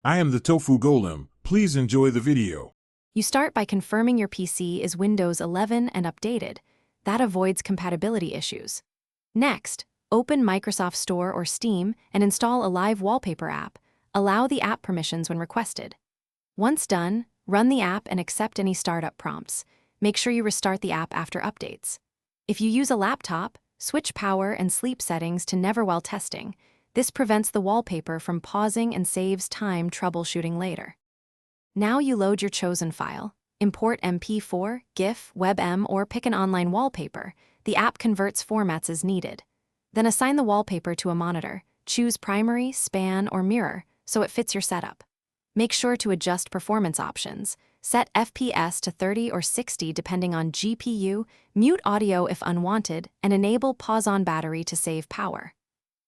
I am the Tofu Golem. Please enjoy the video. You start by confirming your PC is Windows 11 and updated. That avoids compatibility issues. Next, open Microsoft Store or Steam and install a live wallpaper app. Allow the app permissions when requested. Once done, run the app and accept any startup prompts. Make sure you restart the app after updates. If you use a laptop, switch power and sleep settings to never while testing. This prevents the wallpaper from pausing and saves time troubleshooting later. Now you load your chosen file. Import MP4, GIF, WebM, or pick an online wallpaper. The app converts formats as needed. Then assign the wallpaper to a monitor. Choose primary, span, or mirror so it fits your setup. Make sure to adjust performance options. Set FPS to 30 or 60 depending on GPU, mute audio if unwanted, and enable pause on battery to save power.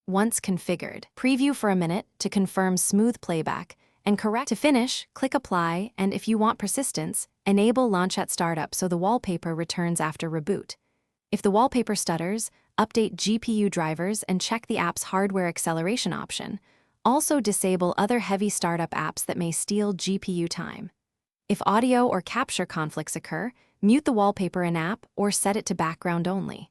Once configured, preview for a minute to confirm smooth playback, and correct. To finish, click Apply, and if you want persistence, enable Launch at Startup so the wallpaper returns after reboot. If the wallpaper stutters, update GPU drivers and check the app's hardware acceleration option. Also disable other heavy startup apps that may steal GPU time. If audio or capture conflicts occur, mute the wallpaper in app or set it to background only.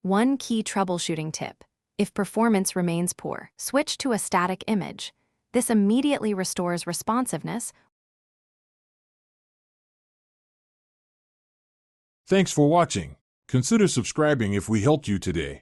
One key troubleshooting tip. If performance remains poor, switch to a static image. This immediately restores responsiveness. Thanks for watching. Consider subscribing if we helped you today.